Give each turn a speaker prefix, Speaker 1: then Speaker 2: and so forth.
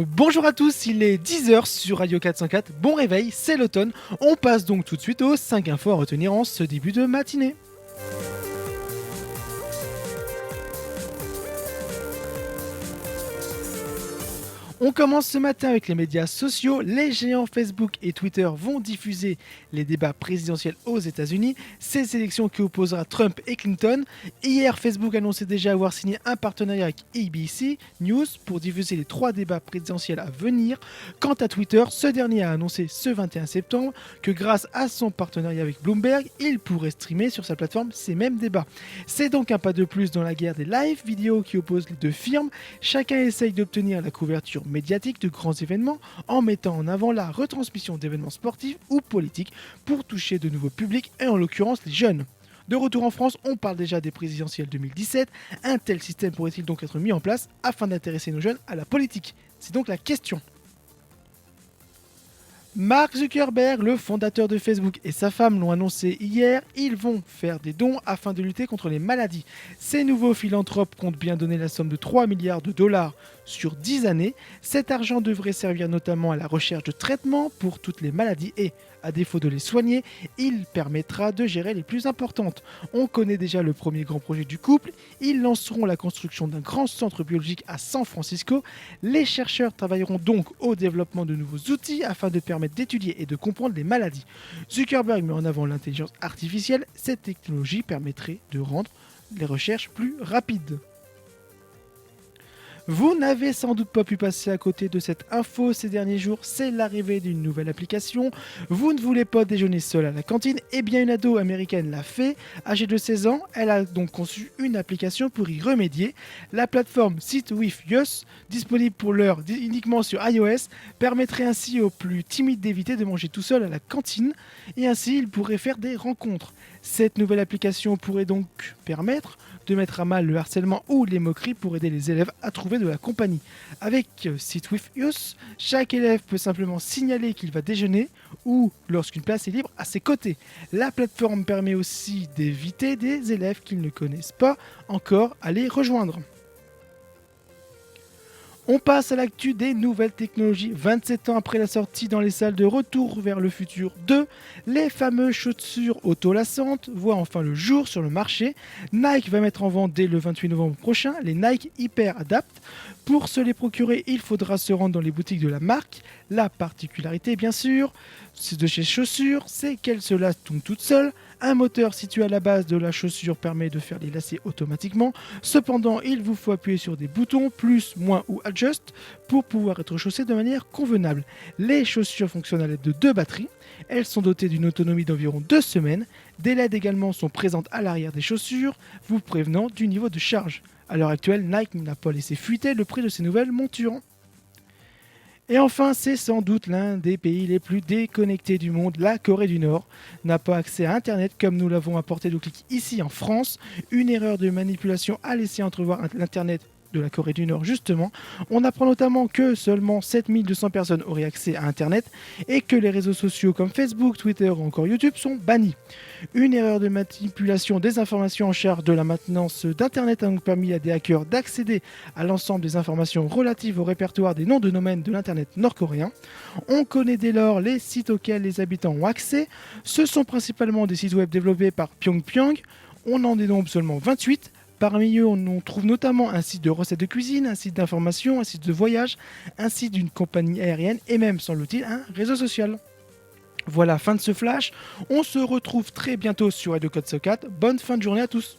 Speaker 1: Bonjour à tous, il est 10h sur Radio 404, bon réveil, c'est l'automne. On passe donc tout de suite aux 5 infos à retenir en ce début de matinée. On commence ce matin avec les médias sociaux. Les géants Facebook et Twitter vont diffuser les débats présidentiels aux États-Unis, ces élections qui opposera Trump et Clinton. Hier, Facebook annonçait déjà avoir signé un partenariat avec ABC News pour diffuser les 3 débats présidentiels à venir. Quant à Twitter, ce dernier a annoncé ce 21 septembre que grâce à son partenariat avec Bloomberg, il pourrait streamer sur sa plateforme ces mêmes débats. C'est donc un pas de plus dans la guerre des live vidéo qui oppose les deux firmes. Chacun essaye d'obtenir la couverture médiatique de grands événements en mettant en avant la retransmission d'événements sportifs ou politiques pour toucher de nouveaux publics et en l'occurrence les jeunes. De retour en France, on parle déjà des présidentielles 2017. Un tel système pourrait-il donc être mis en place afin d'intéresser nos jeunes à la politique? C'est donc la question. Mark Zuckerberg, le fondateur de Facebook, et sa femme l'ont annoncé hier, ils vont faire des dons afin de lutter contre les maladies. Ces nouveaux philanthropes comptent bien donner la somme de 3 milliards de dollars sur 10 années. Cet argent devrait servir notamment à la recherche de traitements pour toutes les maladies et, à défaut de les soigner, il permettra de gérer les plus importantes. On connaît déjà le premier grand projet du couple. Ils lanceront la construction d'un grand centre biologique à San Francisco. Les chercheurs travailleront donc au développement de nouveaux outils afin de permettre d'étudier et de comprendre les maladies. Zuckerberg met en avant l'intelligence artificielle. Cette technologie permettrait de rendre les recherches plus rapides. Vous n'avez sans doute pas pu passer à côté de cette info ces derniers jours, c'est l'arrivée d'une nouvelle application. Vous ne voulez pas déjeuner seul à la cantine? Eh bien une ado américaine l'a fait. Âgée de 16 ans, elle a donc conçu une application pour y remédier. La plateforme Sit With Us, disponible pour l'heure uniquement sur iOS, permettrait ainsi aux plus timides d'éviter de manger tout seul à la cantine et ainsi ils pourraient faire des rencontres. Cette nouvelle application pourrait donc permettre de mettre à mal le harcèlement ou les moqueries pour aider les élèves à trouver de la compagnie. Avec Sit With Us, chaque élève peut simplement signaler qu'il va déjeuner ou lorsqu'une place est libre à ses côtés. La plateforme permet aussi d'éviter des élèves qu'ils ne connaissent pas encore à les rejoindre. On passe à l'actu des nouvelles technologies. 27 ans après la sortie dans les salles de Retour vers le futur 2, les fameuses chaussures auto-lassantes voient enfin le jour sur le marché. Nike va mettre en vente dès le 28 novembre prochain les Nike Hyper Adapt. Pour se les procurer, il faudra se rendre dans les boutiques de la marque. La particularité, bien sûr, de ces chaussures, c'est qu'elles se lassent toutes seules. Un moteur situé à la base de la chaussure permet de faire les lacets automatiquement. Cependant, il vous faut appuyer sur des boutons plus, moins ou adjust pour pouvoir être chaussé de manière convenable. Les chaussures fonctionnent à l'aide de 2 batteries. Elles sont dotées d'une autonomie d'environ 2 semaines. Des LED également sont présentes à l'arrière des chaussures, vous prévenant du niveau de charge. À l'heure actuelle, Nike n'a pas laissé fuiter le prix de ces nouvelles montures. Et enfin, c'est sans doute l'un des pays les plus déconnectés du monde. La Corée du Nord n'a pas accès à Internet comme nous l'avons apporté de clic ici en France. Une erreur de manipulation a laissé entrevoir l'Internet de la Corée du Nord justement. On apprend notamment que seulement 7200 personnes auraient accès à Internet et que les réseaux sociaux comme Facebook, Twitter ou encore YouTube sont bannis. Une erreur de manipulation des informations en charge de la maintenance d'Internet a donc permis à des hackers d'accéder à l'ensemble des informations relatives au répertoire des noms de domaine de l'Internet nord-coréen. On connaît dès lors les sites auxquels les habitants ont accès. Ce sont principalement des sites web développés par Pyongyang. On en dénombre seulement 28. Parmi eux, on trouve notamment un site de recettes de cuisine, un site d'information, un site de voyage, un site d'une compagnie aérienne et même, semble-t-il, un réseau social. Voilà, fin de ce flash. On se retrouve très bientôt sur Radio Code 4. Bonne fin de journée à tous.